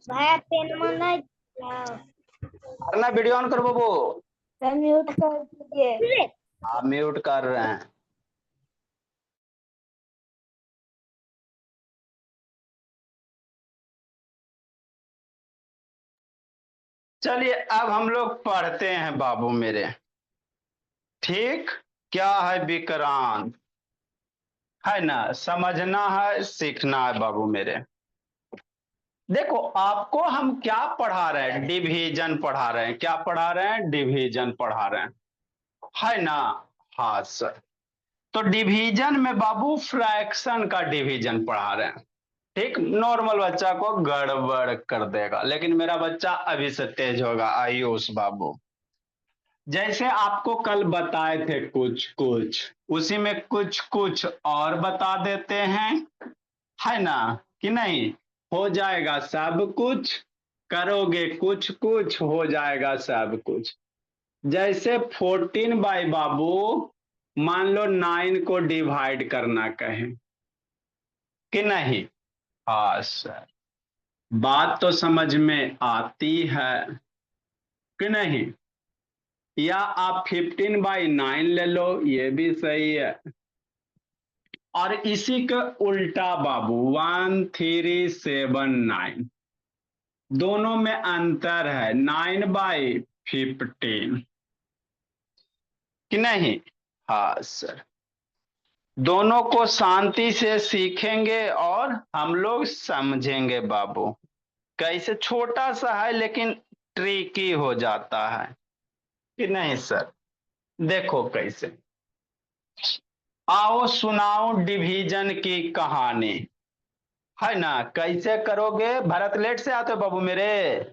भाई पेन मन नहीं दिया। करना वीडियो ऑन करो बाबू। सर म्यूट कर दीजिए। आप म्यूट कर रहे हैं। चलिए अब हम लोग पढ़ते हैं बाबू मेरे। ठीक। क्या है विक्रांत? है ना, समझना है, सीखना है बाबू मेरे। देखो आपको हम क्या पढ़ा रहे हैं, डिवीजन पढ़ा रहे हैं। क्या पढ़ा रहे हैं? डिवीजन पढ़ा रहे हैं, है ना। हाँ सर। तो डिवीजन में बाबू फ्रैक्शन का डिवीजन पढ़ा रहे हैं। ठीक, नॉर्मल बच्चा को गड़बड़ कर देगा, लेकिन मेरा बच्चा अभी से तेज होगा। आयुष बाबू, जैसे आपको कल बताए थे कुछ कुछ, उसी में कुछ कुछ और बता देते हैं, है ना कि नहीं। हो जाएगा सब कुछ, करोगे कुछ कुछ, हो जाएगा सब कुछ। जैसे 14 बाई बाबू, मान लो 9 को डिवाइड करना कहें कि नहीं। हाँ सर, बात तो समझ में आती है कि नहीं। या आप 15/9 ले लो, ये भी सही है। और इसी के उल्टा बाबू 1379, दोनों में अंतर है 9/15 कि नहीं। हाँ सर, दोनों को शांति से सीखेंगे और हम लोग समझेंगे बाबू। कैसे, छोटा सा है लेकिन ट्रिकी हो जाता है कि नहीं सर। देखो कैसे, आओ सुनाओ डिवीजन की कहानी, है ना। कैसे करोगे? भरत लेट से आते हो बाबू मेरे।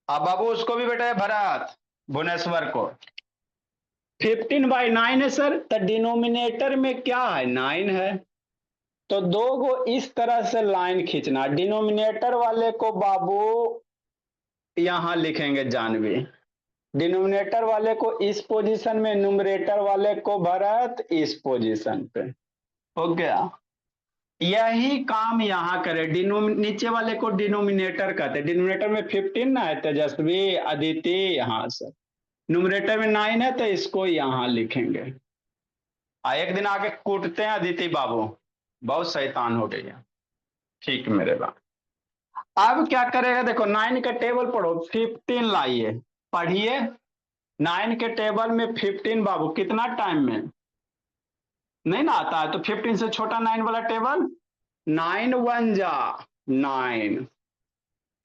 अब बाबू उसको भी बेटा है भरत, भुवनेश्वर को। 15/9 है सर, तो डिनोमिनेटर में क्या है? 9 है। तो दो को इस तरह से लाइन खींचना, डिनोमिनेटर वाले को बाबू यहां लिखेंगे जानवी, डिनोमिनेटर वाले को इस पोजीशन में, न्यूमरेटर वाले को भरत इस पोजीशन पे। हो गया। यही काम यहां करे। नीचे वाले को डिनोमिनेटर कहते हैं। डिनोमिनेटर में 15 ना है, तेजस्वी, अदिति, यहाँ सर। न्यूमरेटर में 9 है, तो इसको यहां लिखेंगे। एक दिन आके कूटते हैं अदिति बाबू, बहुत शैतान हो गई है। ठीक मेरे बाप। अब क्या करेगा? देखो 9 का टेबल पढ़ो, 15 लाइए, पढ़िए। 9 के टेबल में 15 बाबू कितना टाइम में? नहीं ना आता है, तो 15 से छोटा 9 वाला टेबल। 9 1 जा 9,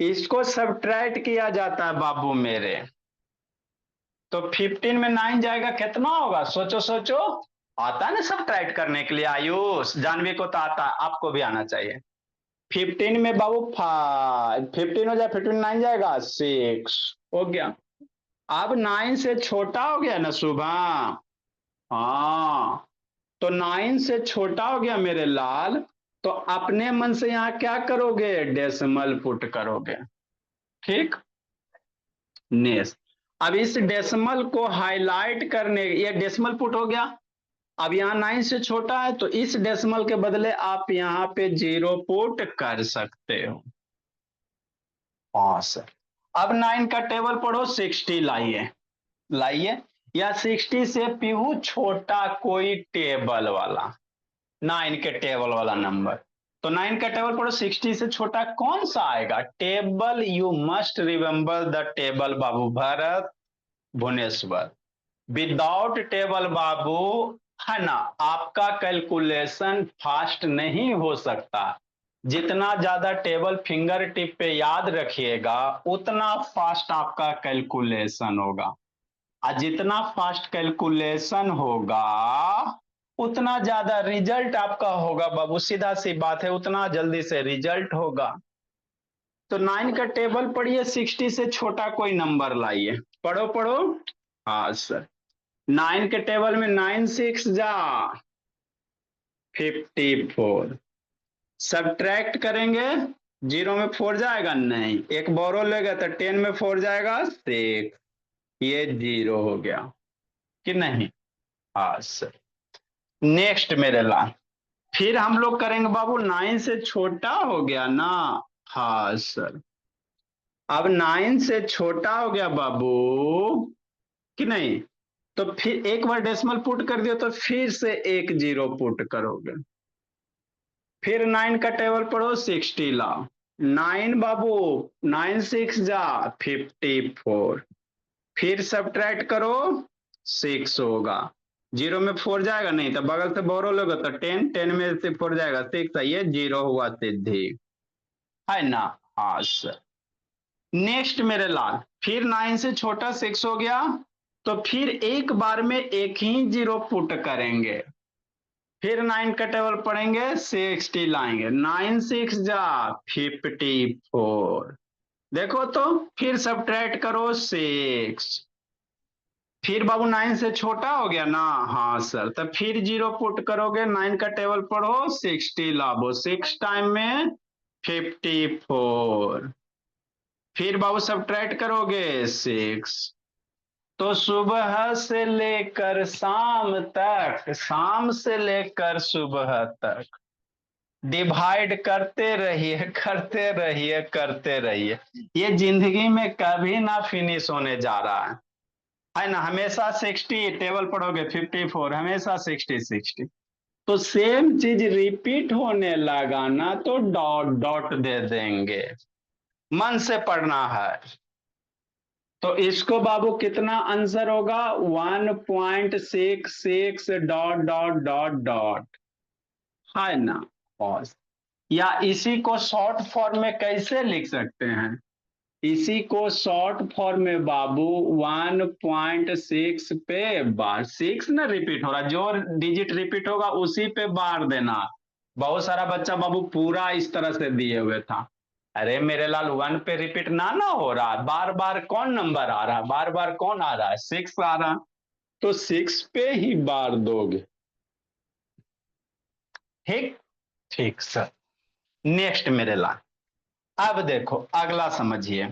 इसको सब्ट्रैक्ट किया जाता है बाबू मेरे। तो 15 में 9 जाएगा, कितना होगा? सोचो सोचो। आता है ना सब्ट्रैक्ट करने के लिए? आयुष, जानवी को तो आता है, आपको भी आना चाहिए। 15 में बाबू 5, 15 हो जाए, 15 9 जाएगा 6, हो गया। अब 9 से छोटा हो गया ना सुबह। हाँ, तो 9 से छोटा हो गया मेरे लाल, तो अपने मन से यहां क्या करोगे? डेसिमल पुट करोगे। ठीक, नेक्स्ट। अब इस डेसिमल को हाईलाइट करने, ये डेसिमल पुट हो गया। अब यहाँ 9 से छोटा है, तो इस डेसिमल के बदले आप यहाँ पे 0 पुट कर सकते हो। हाँ सर। अब 9 का टेबल पढ़ो, 60 लाइए, लाइए। या 60 से पीहू छोटा कोई टेबल वाला, 9 के टेबल वाला नंबर। तो 9 का टेबल पढ़ो, 60 से छोटा कौन सा आएगा? Table, you must remember the table Babu Bharat, Bhubaneswar. Without table Babu, है ना, आपका कैलकुलेशन फास्ट नहीं हो सकता। जितना ज्यादा टेबल फिंगर टिप पे याद रखिएगा, उतना फास्ट आपका कैलकुलेशन होगा। और जितना फास्ट कैलकुलेशन होगा, उतना ज्यादा रिजल्ट आपका होगा बाबू। सीधा सी बात है, उतना जल्दी से रिजल्ट होगा। तो 9 का टेबल पढ़िए, 60 से छोटा कोई नंबर लाइए। पढ़ो पढ़ो। हाँ सर। 9 के टेबल में 9 6 जा 54, सब्ट्रैक्ट करेंगे, 0 में 4 जाएगा नहीं, एक बोरो लेगा तो 10 में 4 जाएगा 6, ये 0 हो गया कि नहीं। हाँ सर। नेक्स्ट मेरे ला, फिर हम लोग करेंगे बाबू, 9 से छोटा हो गया ना। हाँ सर। अब 9 से छोटा हो गया बाबू कि नहीं, तो फिर एक बार डेसिमल पुट कर दियो तो फिर से एक जीरो पुट करोगे। फिर 9 का टेबल पढ़ो, 60 लाओ। 9 बाबू, 9 6 जा 54। फिर सब्ट्रैक्ट करो, 6 होगा। जीरो में 4 जाएगा नहीं, तो बगल से बोरो लोगे तो 10, 10 में से 4 जाएगा 6, ये जीरो हुआ सिद्धि, है ना। हाँ सर। नेक्स्ट मेरे लाल, फिर 9 से छोटा 6 हो गया, तो फिर एक बार में एक ही जीरो पुट करेंगे। फिर 9 का टेबल पढ़ेंगे, 60 लाएंगे। 9 6 जा 54। देखो तो फिर सब्ट्रैक्ट करो, 6। फिर बाबू 9 से छोटा हो गया ना, हाँ सर, तब फिर जीरो पुट करोगे। 9 का टेबल पढ़ो, 60 लाभो, 6 टाइम में 54। फिर बाबू सब्ट्रैक्ट करोगे, 6। तो सुबह से लेकर शाम तक, शाम से लेकर सुबह तक डिवाइड करते रहिए, करते रहिए, करते रहिए। ये जिंदगी में कभी ना फिनिश होने जा रहा है ना। हमेशा 60 टेबल पढ़ोगे, 54 हमेशा 60 60। तो सेम चीज रिपीट होने लगा ना तो डॉट डॉट दे देंगे। मन से पढ़ना है। तो इसको बाबू कितना आंसर होगा, 1.66 डॉट डॉट डॉट डॉट, है ना। और या इसी को शॉर्ट फॉर्म में कैसे लिख सकते हैं, इसी को शॉर्ट फॉर्म में बाबू 1.6 पे बार, 6 ना रिपीट हो रहा, जो डिजिट रिपीट होगा उसी पे बार देना। बहुत सारा बच्चा बाबू पूरा इस तरह से दिए हुए था। अरे मेरे लाल, 1 पे रिपीट ना हो रहा, बार बार कौन नंबर आ रहा, बार बार कौन आ रहा है, 6 आ रहा, तो 6 पे ही बार दोगे। ठीक, ठीक सर। नेक्स्ट मेरे लाल, अब देखो अगला समझिए।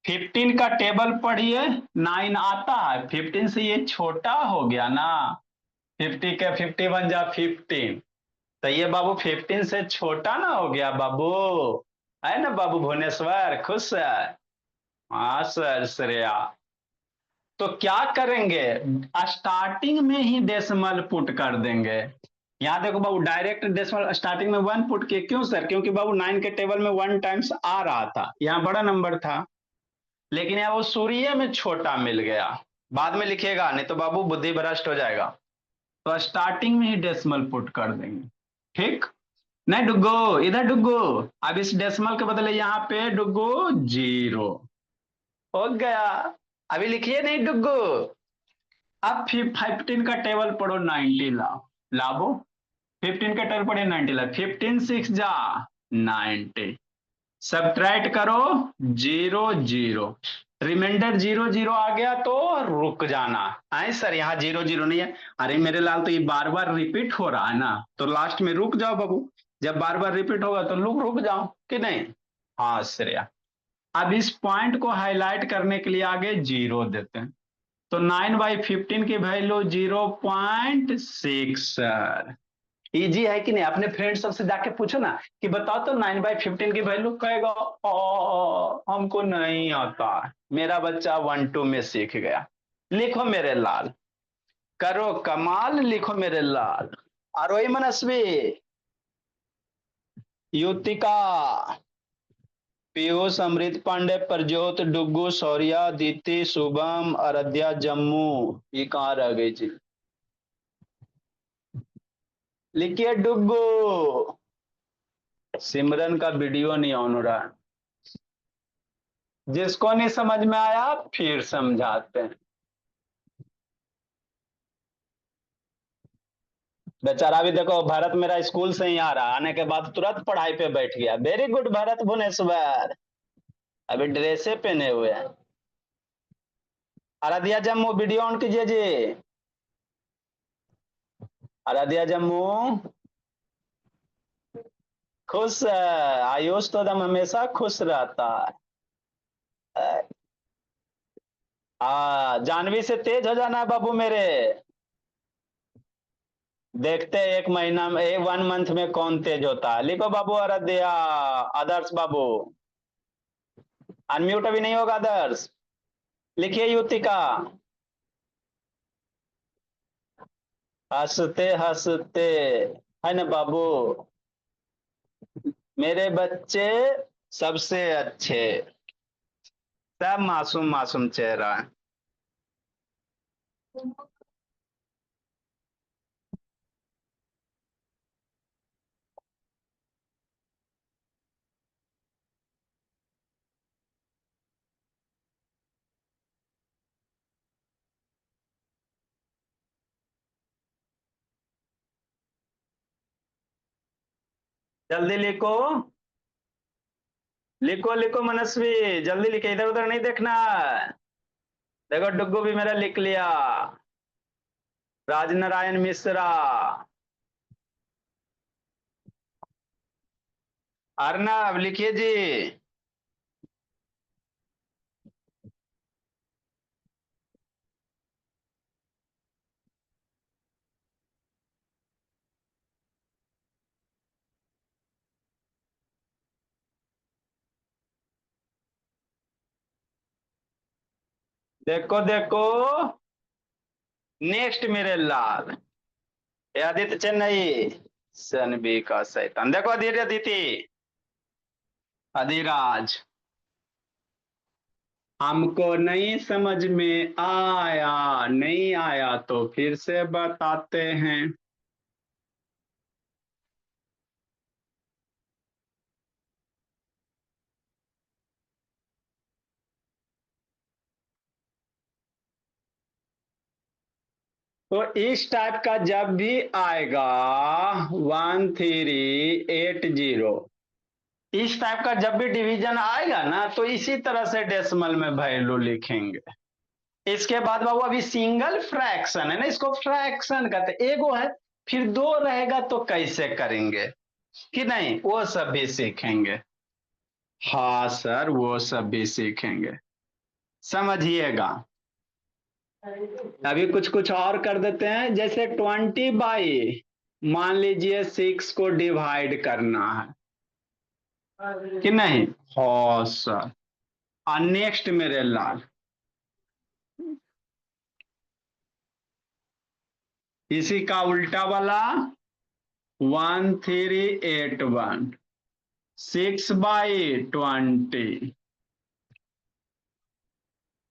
15 का टेबल पढ़िए, 9 आता है, 15 से ये छोटा हो गया ना। 50 के 51 जा 15, तो ये बाबू 15 से छोटा ना हो गया बाबू, है ना बाबू भुवनेश्वर, खुश है। हाँ सर श्रेया। तो क्या करेंगे, स्टार्टिंग में ही डेसिमल पुट कर देंगे। यहाँ देखो बाबू, डायरेक्ट डेसिमल स्टार्टिंग में 1 पुट किए, क्यों सर, क्योंकि बाबू 9 के टेबल में 1 टाइम्स आ रहा था, यहाँ बड़ा नंबर था, लेकिन यहाँ वो सूर्य में छोटा मिल गया। बाद में लिखिएगा, नहीं तो बाबू बुद्धि भ्रष्ट हो जाएगा। तो स्टार्टिंग में ही डेसिमल पुट कर देंगे। ठीक, नहीं डुग्गो, इधर डुग्गो, अब इस डेसिमल के बदले यहाँ पे डुग्गो जीरो हो गया। अभी लिखिए नहीं डुग्गो। अब 15 का टेबल पढ़ो, 90 लाओ, लाभो। 15 का टेबल पढ़े, 90 ला, 15 6 जा 90। सब्ट्रैक्ट करो, zero zero, remainder zero zero आ गया तो रुक जाना। आए सर यहाँ जीरो जीरो नहीं है, अरे मेरे लाल तो ये बार बार रिपीट हो रहा है ना, तो लास्ट में रुक जाओ बाबू। जब बार बार रिपीट होगा तो रुक रुक जाओ कि नहीं। हाँ श्रेया। अब इस पॉइंट को हाईलाइट करने के लिए आगे जीरो देते हैं, तो 9/15 की वैल्यू 0.6 सर। इजी है कि नहीं, अपने फ्रेंड सबसे जाके पूछो ना कि बताओ तो 9/15 की वैल्यू, कहेगा हमको नहीं आता, मेरा बच्चा 1 2 में सीख गया। लिखो मेरे लाल, करो कमाल, लिखो मेरे लाल। आरोही मनस्वी, युतिका, पीयूष, अमृत पांडे, प्रज्योत, डुग्गू, शौर्या, दीति, शुभम, आराध्या, जम्मू, ये कहाँ रह गई जी, लिखिए डुग्गू। सिमरन का वीडियो नहीं ऑन हो रहा, जिसको नहीं समझ में आया फिर समझाते हैं। बेचारा भी देखो, भरत मेरा स्कूल से ही आ रहा, आने के बाद तुरंत पढ़ाई पे बैठ गया। वेरी गुड भरत भुवनेश्वर, अभी ड्रेसे पहने हुए हैं। आराध्या जम्मू, वीडियो ऑन कीजिए जी। आराध्या जम्मू, खुश है, आयुष तो एकदम हमेशा खुश रहता है। जानवी से तेज हो जाना है बाबू मेरे। देखते हैं एक महीना में, 1 मंथ में कौन तेज होता है। लिखो बाबू आराध्या, आदर्श बाबू। अनम्यूट अभी नहीं होगा आदर्श। लिखिए युतिका। हंसते हंसते, है ना बाबू। मेरे बच्चे सबसे अच्छे, सब मासूम मासूम चेहरा है। जल्दी लिखो, लिखो लिखो मनस्वी, जल्दी लिखे, इधर उधर नहीं देखना है। देखो डुग्गू भी मेरा लिख लिया, राजनारायण मिश्रा। अर्नब लिखिए जी। देखो देखो, नेक्स्ट मेरे लाल, ये आदित्य चेन्नई, सनबी का शैतान। देखो अधीर अदिति, अधिराज। हमको नहीं समझ में आया, नहीं आया तो फिर से बताते हैं। तो इस टाइप का जब भी आएगा 1380, इस टाइप का जब भी डिवीजन आएगा ना, तो इसी तरह से डेसिमल में वैल्यू लिखेंगे। इसके बाद बाबू अभी सिंगल फ्रैक्शन है ना, इसको फ्रैक्शन कहते हैं। एगो है, फिर दो रहेगा तो कैसे करेंगे कि नहीं, वो सब भी सीखेंगे। हाँ सर, वो सब भी सीखेंगे, समझिएगा। अभी कुछ कुछ और कर देते हैं, जैसे 20 बाई, मान लीजिए 6 को डिवाइड करना है कि नहीं। हाँ सर। और नेक्स्ट मेरे लाल, इसी का उल्टा वाला 1381, 6/20।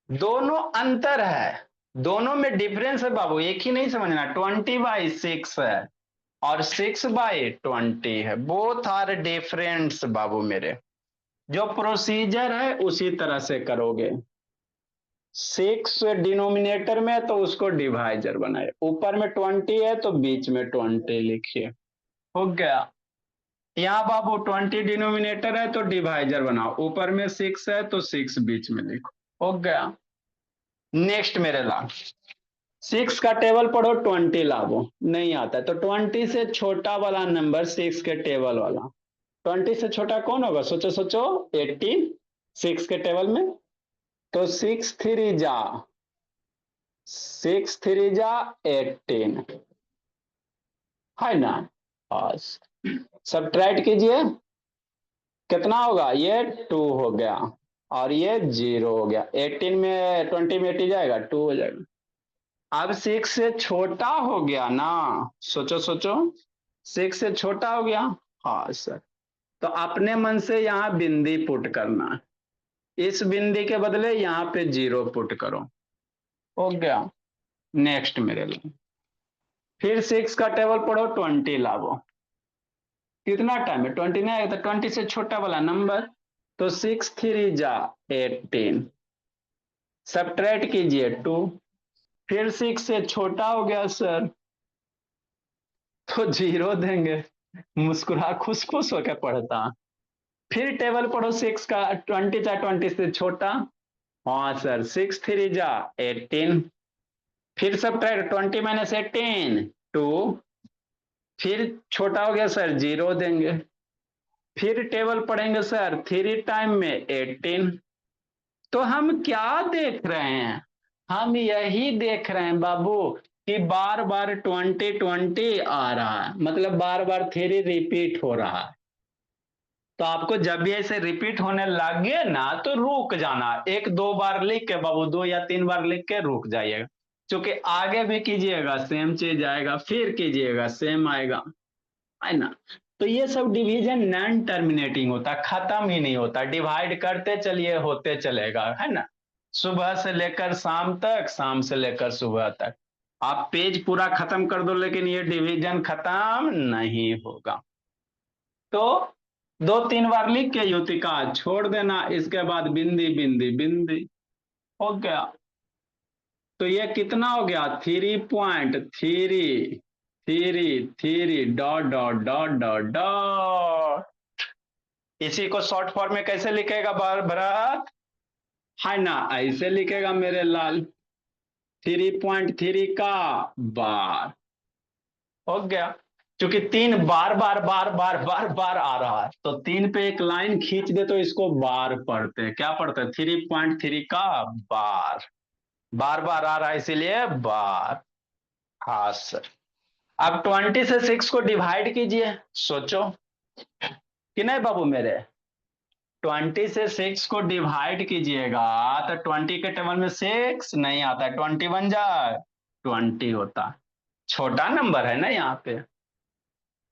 दोनों अंतर है, दोनों में डिफरेंस है बाबू, एक ही नहीं समझना। 20/6 है और 6/20 है, बोथ आर डिफरेंस बाबू मेरे। जो प्रोसीजर है उसी तरह से करोगे। 6 डिनोमिनेटर में है तो उसको डिवाइजर बनाए, ऊपर में 20 है तो बीच में 20 लिखिए, हो गया। यहाँ बाबू 20 डिनोमिनेटर है तो डिवाइजर बनाओ, ऊपर में 6 है तो 6 बीच में लिखो, हो गया। नेक्स्ट मेरे लाभ, 6 का टेबल पढ़ो, 20 लाभो, नहीं आता है तो 20 से छोटा वाला नंबर 6 के टेबल वाला, 20 से छोटा कौन होगा, सोचो सोचो। 18 6 के टेबल में, तो 6 3 जा 18, है ना। बस सब्ट्रैक्ट कीजिए, कितना होगा, ये 2 हो गया और ये 0 हो गया। 18 में 20 में 80 जाएगा, 2 हो जाएगा। अब 6 से छोटा हो गया ना, सोचो सोचो, 6 से छोटा हो गया। हाँ सर, तो अपने मन से यहाँ बिंदी पुट करना है, इस बिंदी के बदले यहाँ पे 0 पुट करो, हो गया। नेक्स्ट मेरे लिए, फिर 6 का टेबल पढ़ो, 20 लाओ, कितना टाइम है, 20 नहीं आएगा तो 20 से छोटा वाला नंबर, तो 6 3 जा 18, सब्ट्रैक्ट कीजिए 2, फिर 6 से छोटा हो गया सर, तो 0 देंगे। मुस्कुरा खुश खुश होकर पढ़ता। फिर टेबल पढ़ो 6 का, 20 से छोटा। हाँ सर, 6 3 जा 18, फिर सब्ट्रैक्ट 20 - 18 2, फिर छोटा हो गया सर, 0 देंगे। फिर टेबल पढ़ेंगे सर 3 टाइम में 18। तो हम क्या देख रहे हैं, हम यही देख रहे हैं बाबू, कि बार बार 20 आ रहा है, मतलब बार बार थ्री रिपीट हो रहा है। तो आपको जब भी ऐसे रिपीट होने लगे ना तो रुक जाना, एक दो बार लिख के बाबू, 2 या 3 बार लिख के रुक जाइएगा, क्योंकि आगे भी कीजिएगा सेम चीज आएगा, फिर कीजिएगा सेम आएगा, है ना। तो ये सब डिवीजन नॉन टर्मिनेटिंग होता, खत्म ही नहीं होता, डिवाइड करते चलिए होते चलेगा, है ना। सुबह से लेकर शाम तक, शाम से लेकर सुबह तक, आप पेज पूरा खत्म कर दो लेकिन ये डिवीजन खत्म नहीं होगा। तो 2 3 बार लिख के युतिका छोड़ देना, इसके बाद बिंदी बिंदी बिंदी, हो गया। तो ये कितना हो गया, 3.333 dot dot dot dot dot. इसी को शॉर्ट फॉर्म में कैसे लिखेगा भरत, है ना, ऐसे लिखेगा मेरे लाल, 3.3 का बार, हो गया। क्योंकि 3 बार बार बार बार बार बार आ रहा है, तो 3 पे एक लाइन खींच दे तो इसको बार पढ़ते हैं, क्या पढ़ते हैं, 3.3 का बार, बार बार आ रहा है इसीलिए बार। हाँ सर। अब 20 से 6 को डिवाइड कीजिए, सोचो कि नहीं बाबू मेरे, 20 से 6 को डिवाइड कीजिएगा तो 20 के टेबल में 6 नहीं आता, 21 जाए 20 होता, छोटा नंबर है ना यहाँ पे,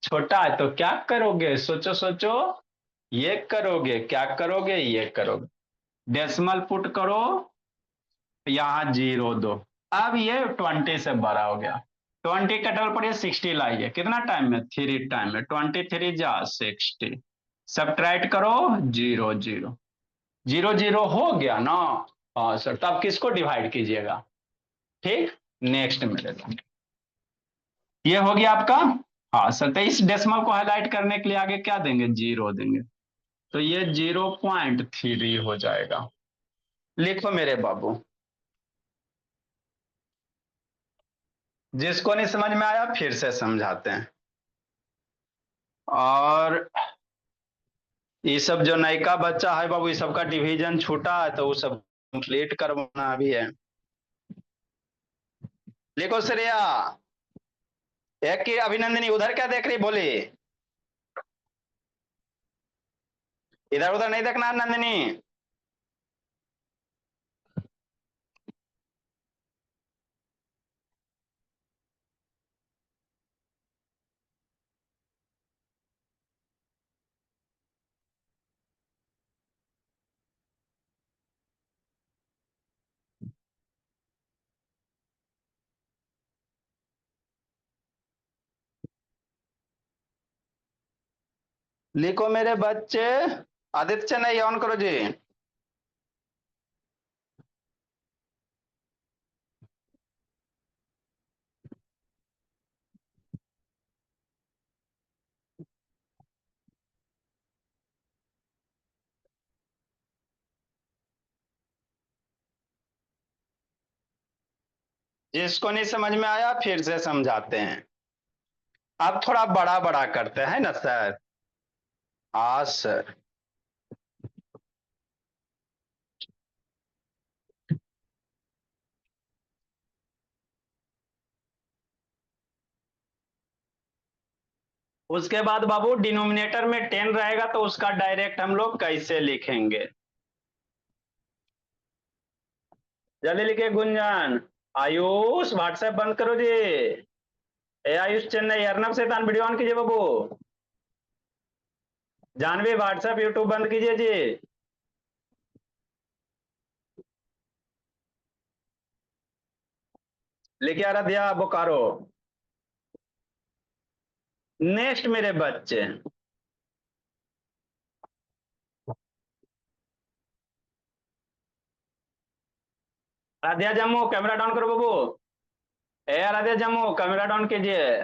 छोटा है, तो क्या करोगे, सोचो सोचो, ये करोगे, क्या करोगे, ये करोगे, डेसिमल पुट करो, यहाँ 0 दो, अब ये 20 से बड़ा हो गया, 20 का टेबल पर ये 60 लाइए, कितना टाइम में, 3 टाइम में, 23 जा 60, सब्ट्रैक्ट करो, 0 0 0 0 हो गया ना। हाँ सर, तो अब किसको डिवाइड कीजिएगा, ठीक, नेक्स्ट मेरे लिए ये हो गया आपका। हाँ सर, तो इस डेसिमल को हाईलाइट करने के लिए आगे क्या देंगे, 0 देंगे, तो ये 0.3 हो जाएगा, लिखो मेरे बाबू। जिसको नहीं समझ में आया फिर से समझाते हैं, और ये सब जो नयका बच्चा है बाबू, ये सबका डिवीजन छूटा है तो वो सब कंप्लीट करवाना भी है। लिखो श्रेया, एक की अभिनंदनी उधर क्या देख रही बोली, इधर उधर नहीं देखना नंदिनी। लिखो मेरे बच्चे, आदित्य नहीं ऑन करो जी। जिसको नहीं समझ में आया फिर से समझाते हैं, अब थोड़ा बड़ा बड़ा करते हैं ना सर। हाँ सर। उसके बाद बाबू डिनोमिनेटर में 10 रहेगा तो उसका डायरेक्ट हम लोग कैसे लिखेंगे, जल्दी लिखिए गुंजन। आयुष व्हाट्सएप बंद करो जी, ए आयुष चेन्नई, अर्नब शैतान वीडियो ऑन कीजिए बाबू, जानवी व्हाट्सएप यूट्यूब बंद कीजिए जी। लिखिए आराध्या बोकारो। नेक्स्ट मेरे बच्चे, आराध्या जम्मू कैमरा डाउन करो बाबू, ए आराध्या जम्मू कैमरा डाउन कीजिए,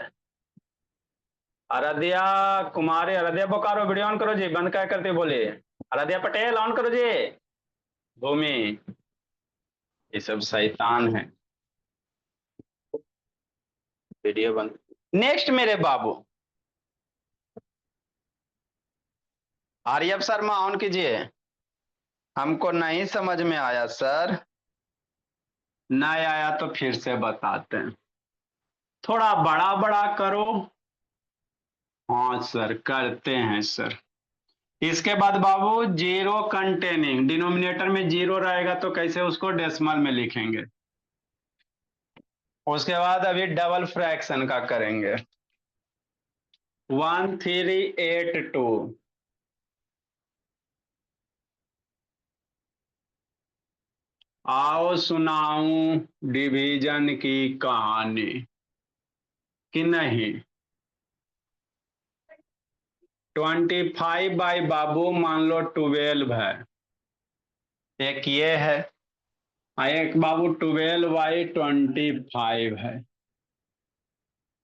आराध्या कुमारी, आराध्या बोकारो वीडियो ऑन करो जी, बंद क्या करते बोले, आराध्या पटेल ऑन करो जी, भूमि, ये सब शैतान है, वीडियो बंद। नेक्स्ट मेरे बाबू, आर्यव शर्मा ऑन कीजिए। हमको नहीं समझ में आया सर, नहीं आया तो फिर से बताते हैं। थोड़ा बड़ा बड़ा करो। हाँ सर, करते हैं सर। इसके बाद बाबू जीरो कंटेनिंग, डिनोमिनेटर में जीरो रहेगा तो कैसे उसको डेसिमल में लिखेंगे। उसके बाद अभी डबल फ्रैक्शन का करेंगे। 1382। आओ सुनाऊं डिवीजन की कहानी कि नहीं। 25 बाई बाबू मान लो 12 है, एक ये है, एक बाबू 12/25 है।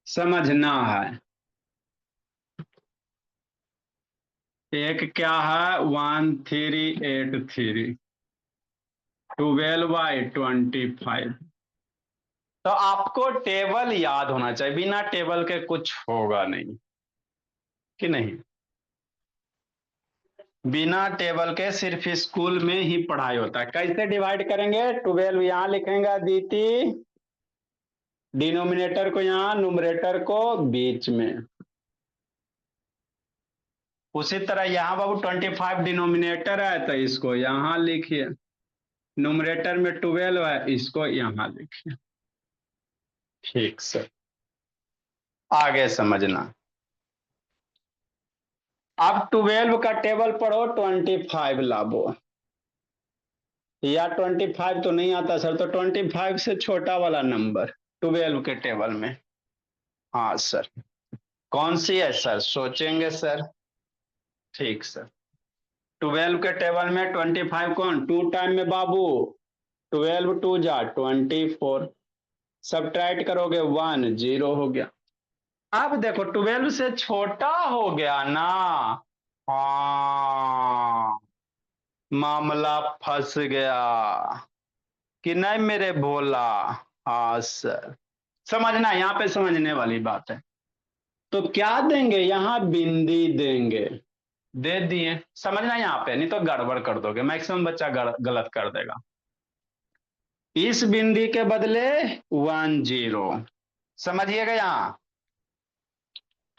समझना है। एक क्या है 1383, 12/25। तो आपको टेबल याद होना चाहिए, बिना टेबल के कुछ होगा नहीं कि नहीं। बिना टेबल के सिर्फ स्कूल में ही पढ़ाई होता है। कैसे डिवाइड करेंगे, 12 यहां लिखेंगे अदिति, डिनोमिनेटर को यहां, न्यूमरेटर को बीच में। उसी तरह यहां बाबू 25 डिनोमिनेटर है तो इसको यहां लिखिए, न्यूमरेटर में 12 है इसको यहां लिखिए। ठीक सर, आगे समझना। अब 12 का टेबल पढ़ो, 25 लाभो, या 25 तो नहीं आता सर, तो 25 से छोटा वाला नंबर 12 के टेबल में। हाँ सर, कौन सी है सर, सोचेंगे सर। ठीक सर, 12 के टेबल में 25 कौन, टू टाइम में बाबू, 12 टू जा 24, सब्ट्रैक्ट करोगे 1, 0 हो गया। अब देखो 12 से छोटा हो गया ना। हाँ, मामला फंस गया कि नहीं मेरे भोला। हाँ सर, समझना, यहाँ पे समझने वाली बात है। तो क्या देंगे, यहां बिंदी देंगे, दे दिए। समझना यहाँ पे, नहीं तो गड़बड़ कर दोगे, मैक्सिमम बच्चा गलत कर देगा। इस बिंदी के बदले 1, 0, समझिएगा यहां,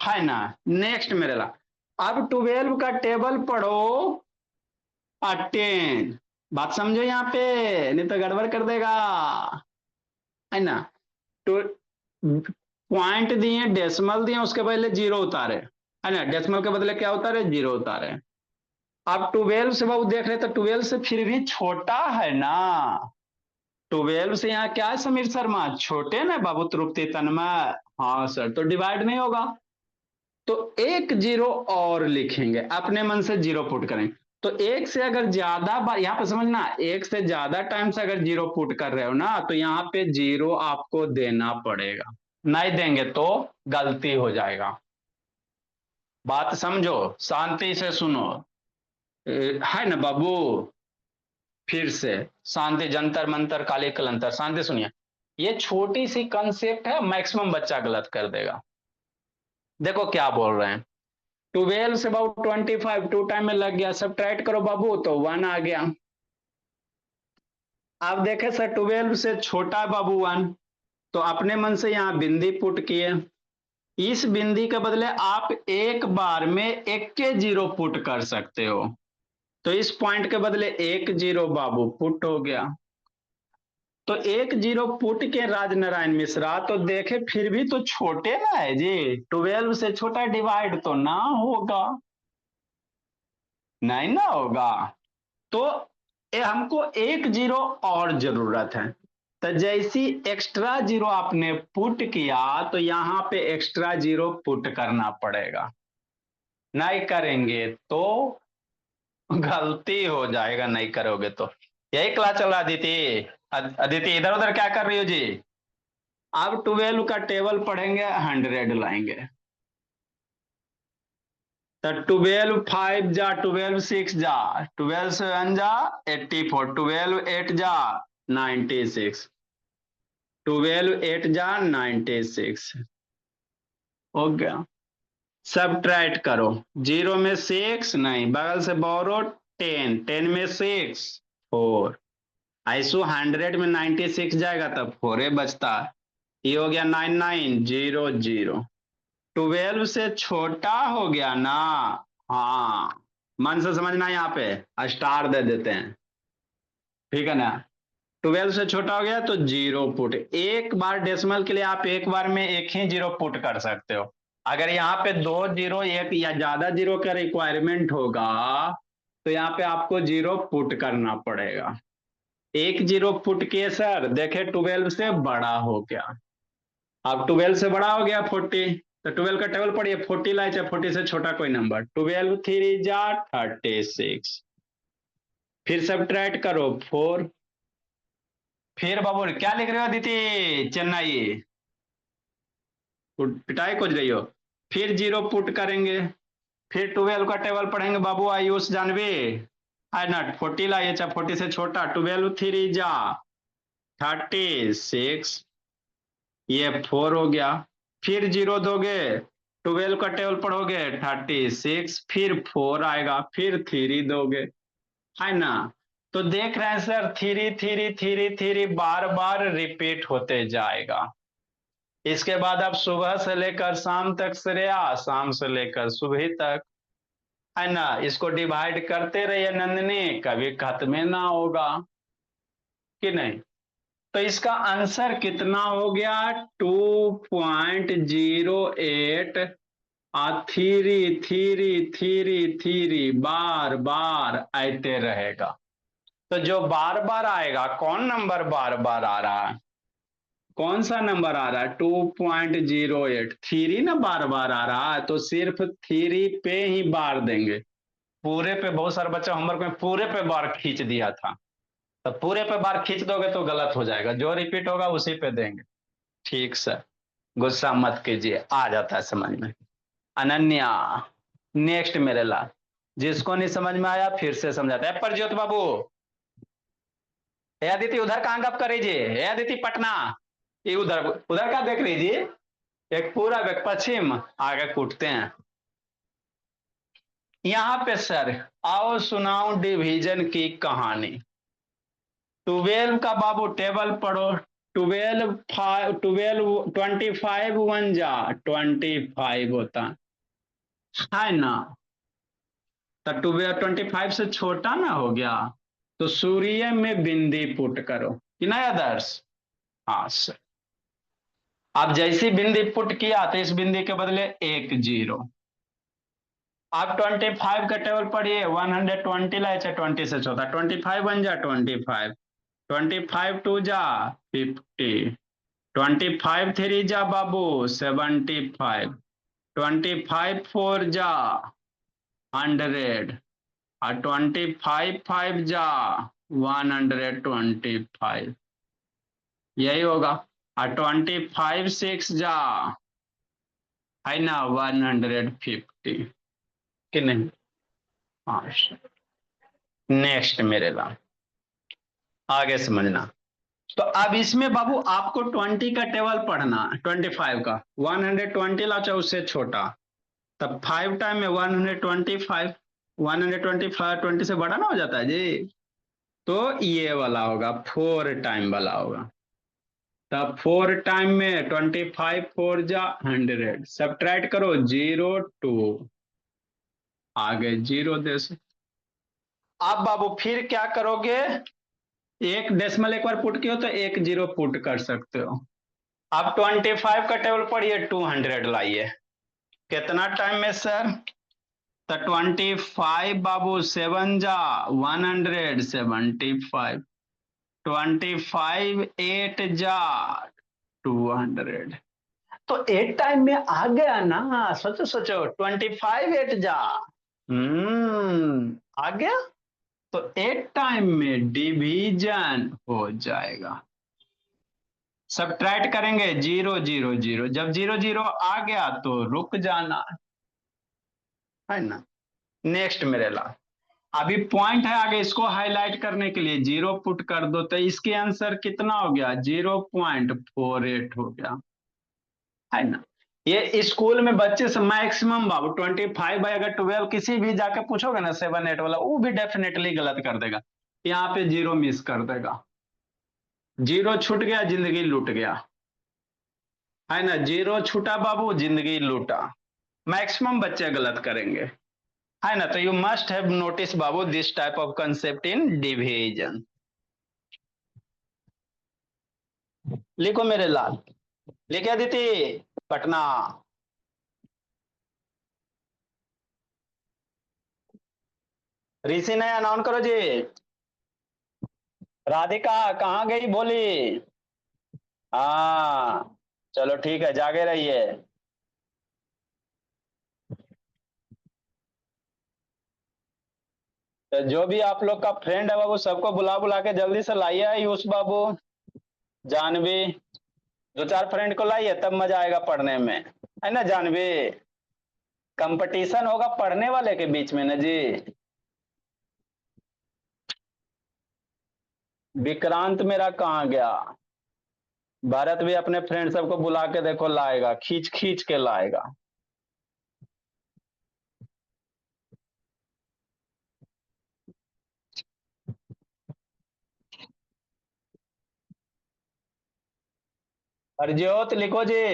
है ना। नेक्स्ट मेरे ला, अब 12 का टेबल पढ़ो, 10, बात समझो यहाँ पे, नहीं तो गड़बड़ कर देगा, है ना। तो पॉइंट दिए, डेसिमल दिए, उसके बदले जीरो उतारे, है ना, डेसिमल के बदले क्या उतारे, जीरो उतारे। अब 12 से बाबू देख रहे तो 12 से फिर भी छोटा है ना। 12 से यहाँ क्या है समीर शर्मा, छोटे ना बाबू तृप्ति तन्मय। हाँ सर, तो डिवाइड नहीं होगा, तो एक जीरो और लिखेंगे, अपने मन से जीरो पुट करेंगे। तो एक से अगर ज्यादा बार, यहाँ पे समझना, एक से ज्यादा टाइम से अगर जीरो पुट कर रहे हो ना, तो यहाँ पे जीरो आपको देना पड़ेगा, नहीं देंगे तो गलती हो जाएगा। बात समझो, शांति से सुनो, है ना बाबू। फिर से शांति, जंतर मंतर काली कलंतर, शांति सुनिए। ये छोटी सी कंसेप्ट है, मैक्सिमम बच्चा गलत कर देगा। देखो क्या बोल रहे हैं, 12 से बाबू 25 टू टाइम में लग गया, सब ट्राइट करो बाबू तो 1 आ गया। आप देखे सर 12 से छोटा है बाबू 1, तो अपने मन से यहाँ बिंदी पुट किए, इस बिंदी के बदले आप एक बार में एक के जीरो पुट कर सकते हो, तो इस पॉइंट के बदले एक जीरो बाबू पुट हो गया। तो एक जीरो पुट के राजनारायण मिश्रा, तो देखे फिर भी तो छोटे ना है जी, 12 से छोटा डिवाइड तो ना होगा, नहीं ना होगा। तो हमको एक जीरो और जरूरत है, तो जैसी एक्स्ट्रा जीरो आपने पुट किया तो यहां पे एक्स्ट्रा जीरो पुट करना पड़ेगा, नहीं करेंगे तो गलती हो जाएगा, नहीं करोगे तो। यही क्लास चल रहा अदिति। अदिति इधर उधर क्या कर रही हो जी। अब 12 का टेबल पढ़ेंगे, 100 लाएंगे, तो 12 5 जा, 12 6 जा, 12 7 जा 84, 12 8 जा 96, 12 8 जा 96 हो गया। सब ट्राइट करो, जीरो में 6 नहीं, बगल से बोरो 10, 10 में 6 4, ऐसो 100 में 96 जाएगा तब 4 बचता है, ये हो गया 9900। 12 से छोटा हो गया ना, हाँ, मन से समझना, यहाँ पे स्टार दे देते हैं, ठीक है ना। 12 से छोटा हो गया तो जीरो पुट, एक बार डेसिमल के लिए आप एक बार में एक ही जीरो पुट कर सकते हो। अगर यहाँ पे दो जीरो, एक या ज्यादा जीरो का रिक्वायरमेंट होगा तो यहाँ पे आपको जीरो पुट करना पड़ेगा। एक जीरो पुट किए सर, देखे 12 से बड़ा हो गया। अब 12 से बड़ा हो गया 40, तो 12 का टेबल पढ़िए, 40 लाए, चाहे 40 से छोटा कोई नंबर। 12 3 जा 36, फिर सब्ट्रैक्ट करो 4। फिर बाबू क्या लिख रहे हो दीदी चेन्नई, पिटाई खोज रही हो। फिर जीरो पुट करेंगे, फिर 12 का टेबल पढ़ेंगे बाबू आयुष जानवी, है ना। 40 लाइए, चाहे 40 से छोटा। 12 3 जा 36, ये 4 हो गया। फिर जीरो दोगे, 12 का टेबल पढ़ोगे 36, फिर 4 आएगा, फिर 3 दोगे, है ना। तो देख रहे हैं सर, 3 बार बार रिपीट होते जाएगा। इसके बाद आप सुबह से लेकर शाम तक श्रेया, शाम से लेकर सुबह तक, है ना। इसको डिवाइड करते रहिए नंदनी, कभी खत्म ना होगा कि नहीं। तो इसका आंसर कितना हो गया, 2.08। थ्री बार बार आते रहेगा। तो जो बार बार आएगा, कौन नंबर बार बार आ रहा है, कौन सा नंबर आ रहा है, 2.08। थ्री ना बार बार आ रहा है, तो सिर्फ थ्री पे ही बार देंगे। पूरे पे बहुत सारे बच्चे होमवर्क में पूरे पे बार खींच दिया था, तो पूरे पे बार खींच दोगे तो गलत हो जाएगा, जो रिपीट होगा उसी पे देंगे। ठीक सर, गुस्सा मत कीजिए, आ जाता है समझ में। अनन्या, नेक्स्ट मेरे लाल, जिसको नहीं समझ में आया फिर से समझाता है। प्रज्योत बाबू, हे अदिति उधर कहां गप कर लीजिए, हे अदिति पटना, ये उधर उधर का देख लीजिए, एक पूरा पश्चिम आगे कूटते हैं। यहां पे सर आओ सुनाओ डिवीजन की कहानी। 12 का बाबू टेबल पढ़ो। 25 वन जा 25 होता है ना। तो 25 से छोटा ना हो गया, तो सूर्य में बिंदी पुट करो कि नहीं आदर्श। हाँ सर, अब जैसी बिंदी पुट किया तो इस बिंदी के बदले एक जीरो। आप 25 का टेबल पढ़िए, 120 लाए, चाहे 20 से छोटा। 25 वन जा 25, 25 टू जा 50, 25 थ्री जा बाबू 75, 25 फोर जा 100, और 25 5 जा 125, यही होगा। और 25 6 जा, है ना, 150 कि नहीं। हाँ, नेक्स्ट मेरे ला, आगे समझना। तो अब इसमें बाबू आपको 20 का टेबल पढ़ना, 25 का 120 ला, चाहे उससे छोटा, तब 5 टाइम में 125, 125 20 से बड़ा ना हो जाता है जी। तो ये वाला होगा, 4 टाइम वाला होगा। तब 4 टाइम में 25 4 जा 100, सब्ट्रैक्ट करो 0 2, आगे जीरो दे से। अब बाबू फिर क्या करोगे, एक डेसिमल एक बार पुट किया तो एक जीरो पुट कर सकते हो। अब 25 का टेबल पढ़िए, 200 लाइए, कितना टाइम में सर। तो 25 बाबू 7 जा 175, 25 8 जा 200, तो 8 टाइम में आ गया ना। सोचो सोचो, 25 8 जा, आ गया। तो 8 टाइम में डिवीजन हो जाएगा। सब्ट्रैक्ट करेंगे 0 0 0, जब 0 0 आ गया तो रुक जाना, है ना। नेक्स्ट मेरे ला, अभी पॉइंट है आगे, इसको हाईलाइट करने के लिए जीरो पुट कर दो, तो इसके आंसर कितना हो गया, 0.48 हो गया, है ना। ये स्कूल में बच्चे से मैक्सिमम बाबू 25 बाई अगर 12 किसी भी जाके पूछोगे ना 7 8 वाला, वो भी डेफिनेटली गलत कर देगा, यहाँ पे जीरो मिस कर देगा। जीरो छूट गया, जिंदगी लूट गया। है ना, जीरो छूटा बाबू जिंदगी लूटा। मैक्सिमम बच्चे गलत करेंगे, है ना। तो you must have notice Babu this type of concept in division. लिखो मेरे लाल, लिखे अदिति, पटना। ऋषि ने अनाउंस करो जी। राधिका कहाँ गई बोली। हाँ चलो ठीक है, जागे रहिए। तो जो भी आप लोग का फ्रेंड है बाबू, सबको बुला बुला के जल्दी से लाइए। आयुष बाबू, जानवी, दो चार फ्रेंड को लाइए, तब मजा आएगा पढ़ने में, है ना जानवी। कंपटीशन होगा पढ़ने वाले के बीच में ना जी। विक्रांत मेरा कहाँ गया। भारत भी अपने फ्रेंड सबको बुला के देखो लाएगा, खींच खींच के लाएगा। हरज्योत लिखो जी।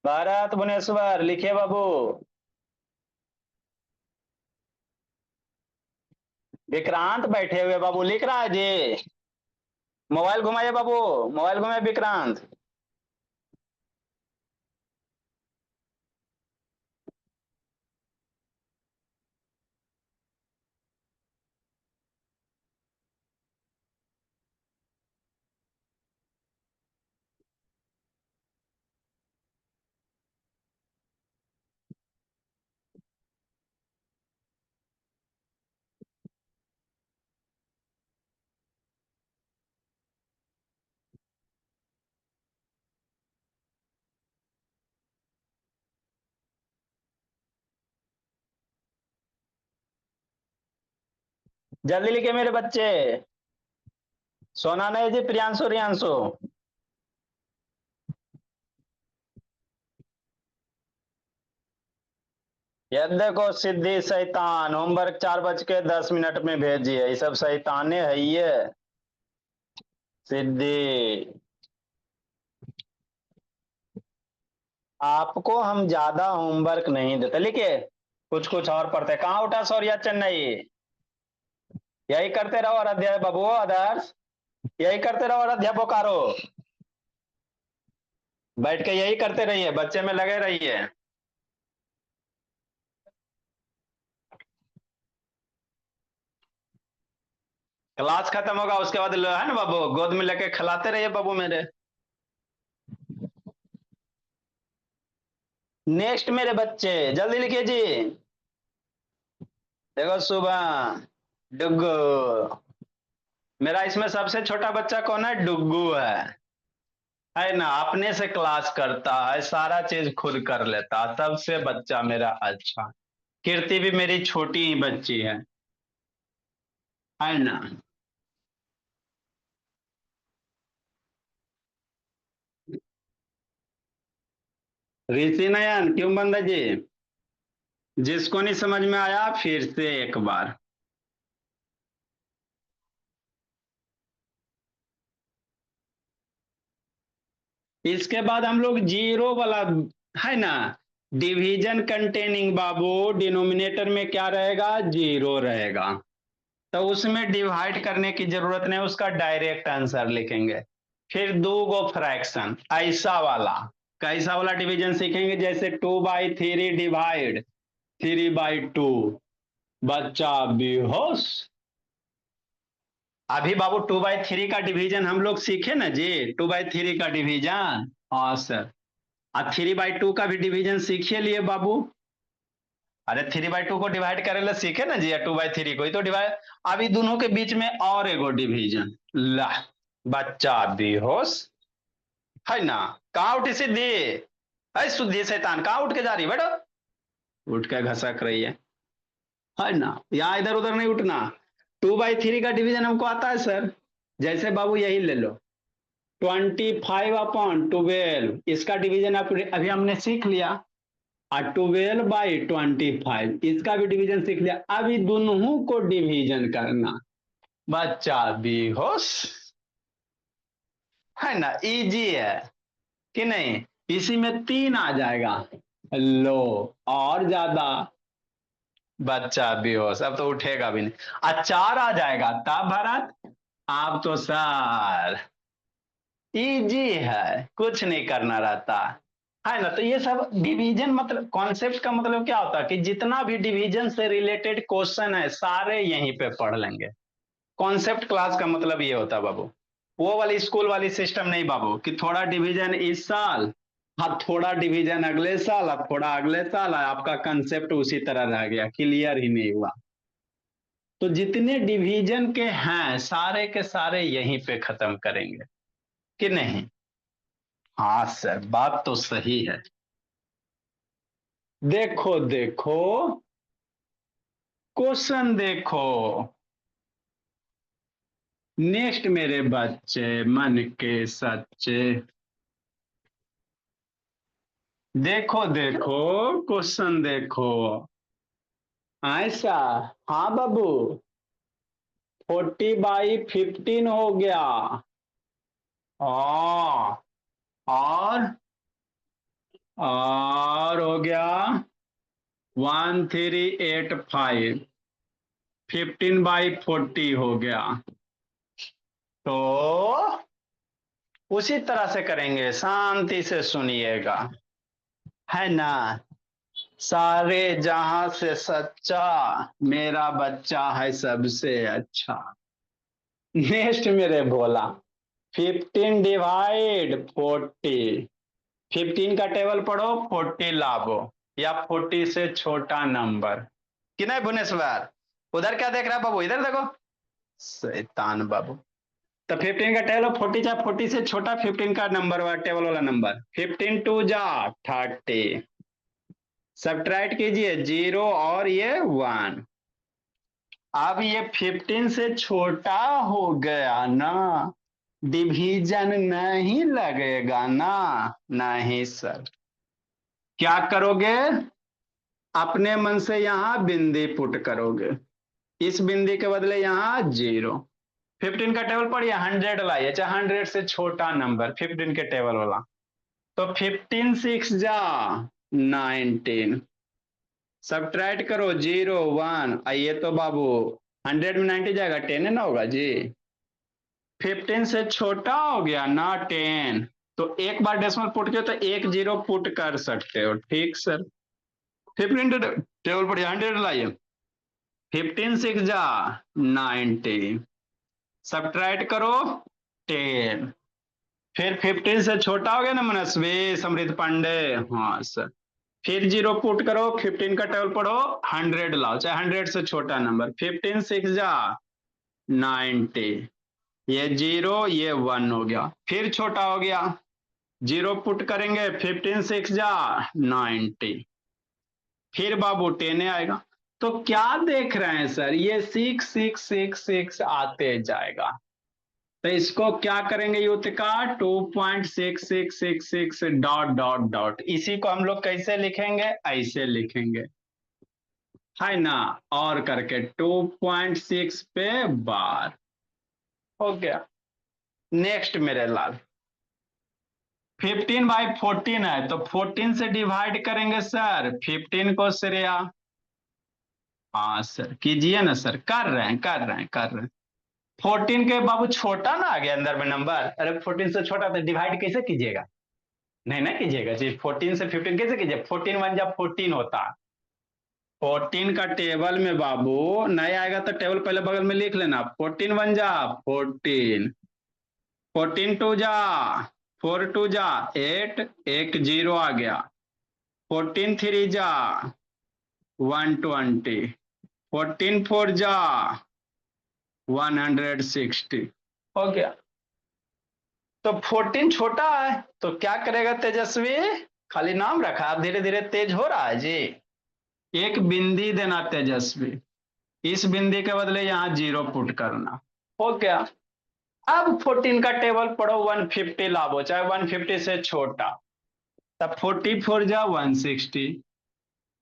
भारत भुवनेश्वर लिखिए बाबू। विक्रांत बैठे हुए बाबू लिख रहा है जी। मोबाइल घुमाइए बाबू, मोबाइल घुमाइए विक्रांत। जल्दी लिखिए मेरे बच्चे। सोना नहीं जी, प्रियांशु रियांशु। ये देखो सिद्धि शैतान, होमवर्क 4:10 में भेजिए। ये सब शैताने है ये। सिद्धि, आपको हम ज्यादा होमवर्क नहीं देते, लिखिए। कुछ कुछ और पढ़ते। कहाँ उठा सौर्या चेन्नई। यही करते रहो आराध्या बाबू, आदर्श यही करते रहो, आराध्या बोकारो। बैठ के यही करते रहिए, बच्चे में लगे रहिए। क्लास खत्म होगा उसके बाद है ना बाबू, गोद में लेके खिलाते रहिए बाबू मेरे। नेक्स्ट मेरे बच्चे, जल्दी लिखिए जी। देखो सुबह, डुग्गू। मेरा इसमें सबसे छोटा बच्चा कौन है, डुग्गू है ना। अपने से क्लास करता है, सारा चीज खुद कर लेता है, सबसे बच्चा मेरा अच्छा। कीर्ति भी मेरी छोटी ही बच्ची है ना। ऋषि नयन क्यों बंद है जी। जिसको नहीं समझ में आया फिर से एक बार। इसके बाद हम लोग जीरो वाला, है ना, डिवीजन कंटेनिंग बाबू, डिनोमिनेटर में क्या रहेगा, जीरो रहेगा। तो उसमें डिवाइड करने की जरूरत नहीं, उसका डायरेक्ट आंसर लिखेंगे। फिर दो गो फ्रैक्शन ऐसा वाला, कैसा वाला डिवीजन सीखेंगे, जैसे 2/3 डिवाइड 3/2। बच्चा बेहोश। अभी बाबू 2/3 का डिवीजन हम लोग सीखे ना जी, 2/3 का डिवीजन। हाँ सर। और 3/2 का भी डिवीजन सीखिए लिए बाबू। अरे 3/2 को डिवाइड करे ला सीखे ना जी, 2/3 को ही तो डिवाइड। अभी दोनों के बीच में और एगो डिवीजन ला। बच्चा बेहोश, है ना। कहाँ उठी सिद्धि, है शुद्धि शैतान, कहाँ उठ के जा रही बेटो। उठ के घसक रही है ना। यहाँ इधर उधर नहीं उठना। 2/3 का डिवीजन हमको आता है सर। जैसे बाबू यही ले लो, 25/12, इसका डिवीजन अभी हमने सीख लिया। और 12/25 इसका भी डिवीजन सीख लिया। अभी दोनों को डिवीजन करना। बच्चा बेहोश, है ना, इजी है कि नहीं। इसी में 3 आ जाएगा, लो और ज्यादा, बच्चा बेहोश, अब तो उठेगा भी नहीं। 4 आ जाएगा तब भरत, आप तो सर इजी है, कुछ नहीं करना रहता है ना। तो ये सब डिवीजन मतलब कॉन्सेप्ट का मतलब क्या होता है कि जितना भी डिवीजन से रिलेटेड क्वेश्चन है सारे यहीं पे पढ़ लेंगे। कॉन्सेप्ट क्लास का मतलब ये होता है बाबू, वो वाली स्कूल वाली सिस्टम नहीं बाबू कि थोड़ा डिवीजन इस साल, हाँ थोड़ा डिवीजन अगले साल, अब थोड़ा अगले साल, आपका कंसेप्ट उसी तरह रह गया, क्लियर ही नहीं हुआ। तो जितने डिवीजन के हैं सारे के सारे यहीं पे खत्म करेंगे कि नहीं। हाँ सर बात तो सही है। देखो देखो क्वेश्चन देखो, नेक्स्ट मेरे बच्चे मन के सच्चे, देखो देखो क्वेश्चन देखो। ऐसा, हाँ बाबू, 40/15 हो गया। और हो गया 1385, 15/40 हो गया। तो उसी तरह से करेंगे, शांति से सुनिएगा, है ना। सारे जहां से सच्चा, मेरा बच्चा है सबसे अच्छा। नेक्स्ट मेरे भोला, 15/40, 15 का टेबल पढ़ो, 40 लाभो, या 40 से छोटा नंबर कि नहीं भुवनेश्वर। उधर क्या देख रहा है बाबू, इधर देखो, शैतान बाबू। तो 15 का टेबल 40, चाहे 40 से छोटा 15 का नंबर वाला टेबल वाला नंबर, 15 2 जा 30, सब्ट्रैक्ट कीजिए 0 और ये 1। अब ये 15 से छोटा हो गया ना, डिवीजन नहीं लगेगा ना, नहीं सर। क्या करोगे, अपने मन से यहां बिंदी पुट करोगे, इस बिंदी के बदले यहां 0। 15 का टेबल पढ़िए, 100 लाइए, चाहे 100 से छोटा नंबर 15 के टेबल वाला। तो 15 6 जा 19, सब्ट्रैक्ट करो 0 1, ये तो बाबू 100 में 90 जाएगा, 10 ना होगा जी। 15 से छोटा हो गया ना 10, तो एक बार डेसिमल पुट किया तो 10 पुट कर सकते हो, ठीक सर। 15 टेबल पढ़िए, 100 लाइए, 15 6 जा 90, सब्ट्रैक्ट करो 10। फिर 15 से छोटा हो गया ना मनस्वी समृद्ध पांडे, हाँ सर। फिर 0 पुट करो, 15 का टेबल पढ़ो, 100 लाओ, चाहे 100 से छोटा नंबर, 15 6 जा 90, ये 0 ये 1 हो गया। फिर छोटा हो गया, 0 पुट करेंगे, 15 6 जा 90, फिर बाबू 10 आएगा। तो क्या देख रहे हैं सर, ये 6 6 6 6 आते जाएगा। तो इसको क्या करेंगे युत का, 2.6666 डॉट डॉट डॉट, इसी को हम लोग कैसे लिखेंगे, ऐसे लिखेंगे, है ना। और करके 2.6 पे बार हो गया। नेक्स्ट मेरे लाल, 15/14 है, तो 14 से डिवाइड करेंगे सर 15 को श्रेया। हाँ सर कीजिए ना सर, कर रहे हैं कर रहे हैं कर रहे हैं। 14 के बाबू छोटा ना आ गया अंदर में नंबर, अरे 14 से छोटा तो डिवाइड कैसे कीजिएगा, नहीं ना कीजिएगा जी। 14 से 15 कैसे कीजिए, 14 1 जा 14 होता। 14 का टेबल में बाबू नहीं आएगा तो टेबल पहले बगल में लिख लेना, 14 1 जा 14, 14 2 जा 4 2 जा 8, एक 0 आ गया, 14 3 जा 120, 14 4 जा 160 हो गया। तो 14 छोटा है तो क्या करेगा तेजस्वी, खाली नाम रखा, अब धीरे धीरे तेज हो रहा है जी। एक बिंदी देना तेजस्वी, इस बिंदी के बदले यहां 0 पुट करना, हो गया। अब 14 का टेबल पढ़ो, 150 लाभो, चाहे 150 से छोटा, तब 44 जा 160,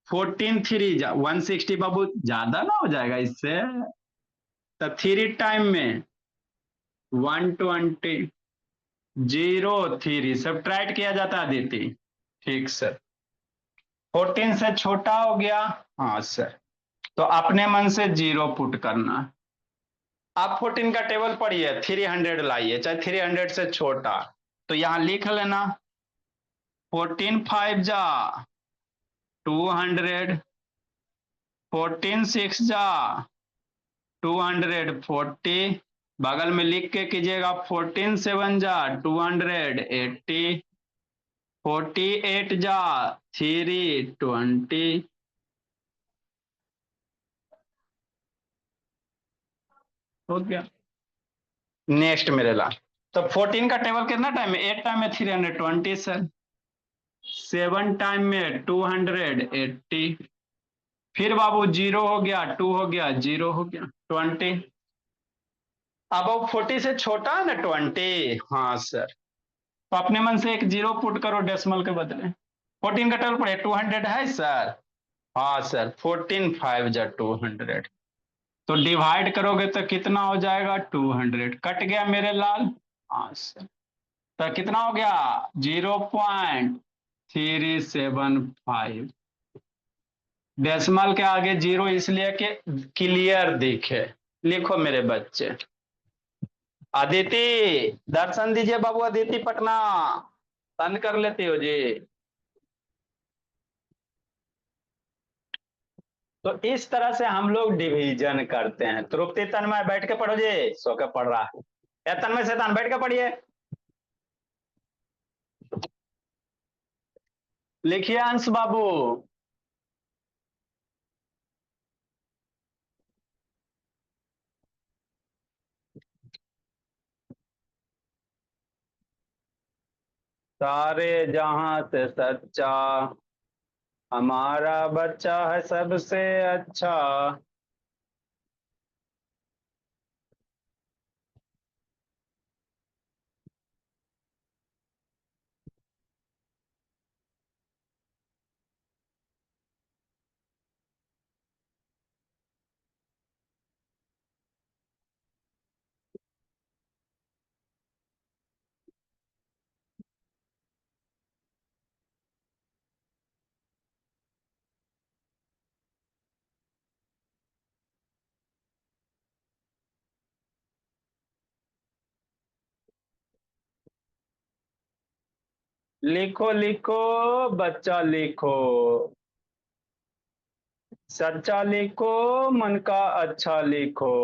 14 3 जा 160 बाबू ज्यादा ना हो जाएगा इससे, तब 3 टाइम में 120, 0 3 सब्ट्रैक्ट किया जाता है अदिति। ठीक सर। 14 से छोटा हो गया। हाँ सर। तो अपने मन से 0 पुट करना। आप 14 का टेबल पढ़िए, 300 लाइए, चाहे 300 से छोटा। तो यहां लिख लेना 14 5 जा 200, 14 6 जा 240, बगल में लिख के कीजिएगा 14 7 जा 280, 48 जा 320। हो गया। नेक्स्ट मेरे ला। तो 14 का टेबल कितना टाइम में? 8 टाइम में 320 सर। 7 टाइम में 280। फिर बाबू 0 हो गया, 2 हो गया, 0 हो गया, 20। अब वो 40 से छोटा है ना 20। हाँ सर। तो अपने मन से एक 0 पुट करो डेसिमल के बदले। 14 का टेबल पड़े 200 है सर। हाँ सर। 14 5 जा 200। तो डिवाइड करोगे तो कितना हो जाएगा? 200। कट गया मेरे लाल। हाँ सर। तो कितना हो गया? 0.375। डेसिमल के आगे 0 इसलिए कि क्लियर दिखे। लिखो मेरे बच्चे। अदिति, दर्शन दीजिए बाबू, अदिति पटना। बंद कर लेती हो जी। तो इस तरह से हम लोग डिवीजन करते हैं। तृप्ति तन्मय बैठ के पढ़ो जी, सो के पढ़ रहा है। या तन्मय शैतान बैठ के पढ़िए। लिखिए अंश बाबू। सारे जहां से सच्चा, हमारा बच्चा है सबसे अच्छा। लिखो लिखो बच्चा लिखो। सच्चा लिखो, मन का अच्छा लिखो।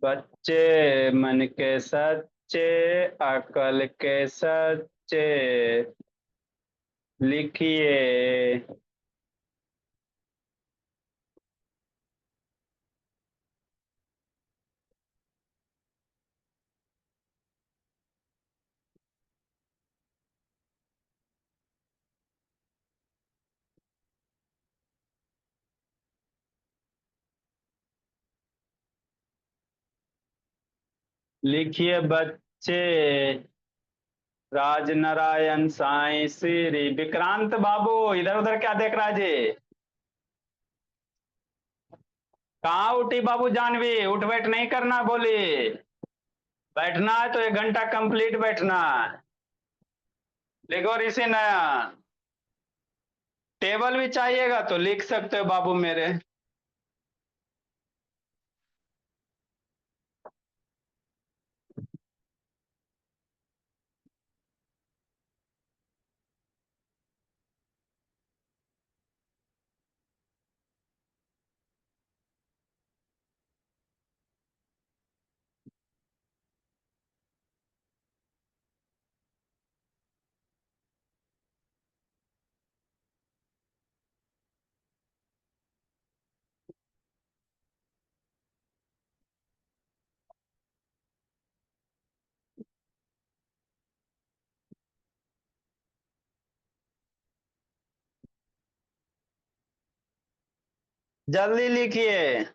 बच्चे मन के सच्चे, अकल के सच्चे। लिखिए। लिखिए बच्चे। राजनारायण साईं श्री विक्रांत बाबू, इधर उधर क्या देख रहा है जी? कहाँ उठी बाबू जानवी? उठ बैठ नहीं करना बोली। बैठना है तो 1 घंटा कंप्लीट बैठना है। लिखो ऋषि नयन। टेबल भी चाहिएगा तो लिख सकते हो बाबू मेरे। जल्दी लिखिए।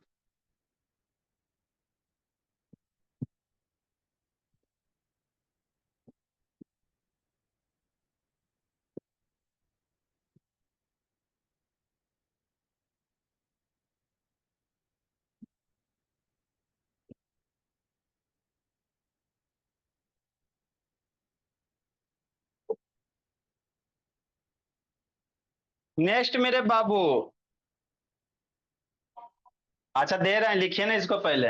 नेक्स्ट मेरे बाबू। अच्छा दे रहे हैं, लिखिए ना इसको पहले।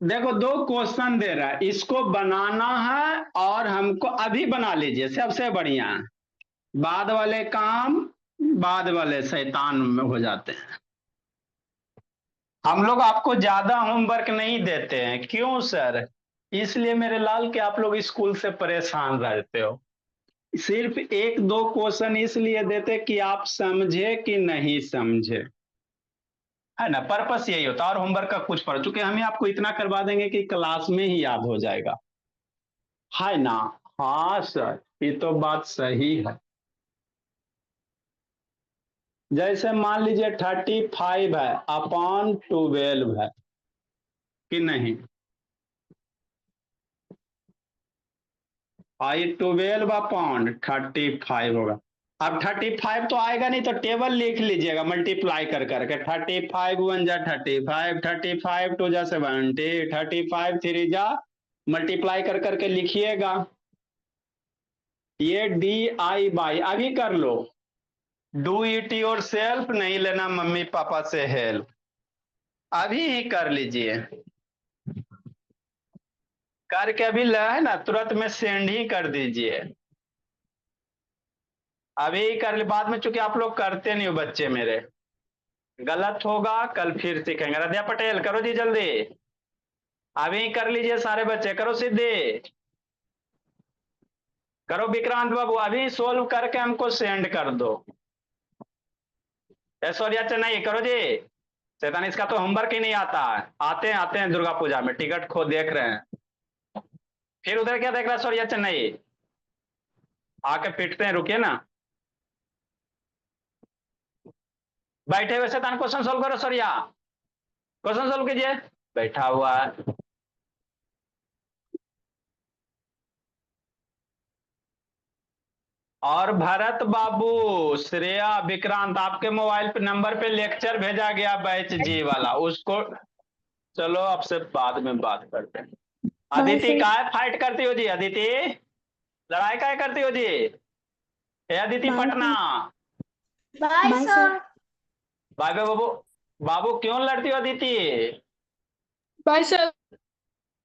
देखो दो क्वेश्चन दे रहा है, इसको बनाना है और हमको अभी बना लीजिए, सबसे बढ़िया। बाद वाले काम बाद वाले शैतान में हो जाते हैं। हम लोग आपको ज्यादा होमवर्क नहीं देते हैं, क्यों सर? इसलिए मेरे लाल कि आप लोग स्कूल से परेशान रहते हो। सिर्फ एक दो क्वेश्चन इसलिए देते कि आप समझे कि नहीं समझे, है ना। पर्पस यही होता है। और होमवर्क का कुछ पढ़ चुके हमें आपको इतना करवा देंगे कि क्लास में ही याद हो जाएगा, है ना। हाँ सर, ये तो बात सही है। जैसे मान लीजिए 35 है अपॉन 12 है कि नहीं, आई 12 अपॉन 35 होगा। अब 35 तो आएगा नहीं, तो टेबल लिख लीजिएगा मल्टीप्लाई कर करके। 35 1 जा 35, 35 2 जा 70, 35 3 जा, मल्टीप्लाई कर करके लिखिएगा। ये डी आई बाई अभी कर लो। डू इट योर सेल्फ, नहीं लेना मम्मी पापा से हेल्प, अभी ही कर लीजिए। करके अभी है ना तुरंत में सेंड ही कर दीजिए। अभी ही कर ले, बाद में चूंकि आप लोग करते नहीं हो बच्चे मेरे। गलत होगा कल फिर सीखेंगे। रध्या पटेल करो जी जल्दी, अभी ही कर लीजिए सारे बच्चे। करो सिद्धि, करो विक्रांत बाबू, अभी सोल्व करके हमको सेंड कर दो। ऐश्वर्या चेन्नई करो जी। शैतान इसका तो होमवर्क ही नहीं आता है। आते हैं दुर्गा पूजा में, टिकट खो देख रहे हैं। फिर उधर क्या देख रहा है ऐश्वर्या चेन्नई? आके पिटते हैं, रुकिए ना। बैठे हुए शैतान क्वेश्चन सोल्व करो ऐश्वर्या, क्वेश्चन सोल्व कीजिए। बैठा हुआ है। और भरत बाबू, श्रेया, विक्रांत, आपके मोबाइल पे नंबर पे लेक्चर भेजा गया बैच जी वाला, उसको चलो आपसे बाद में बात करते हैं। अदिति काय फाइट करती हो जी? अदिति लड़ाई काय करती हो जी? ए Aditi Patna, bye sir. Bye bye बाबू। बाबू क्यों लड़ती हो अदिति? Bye sir.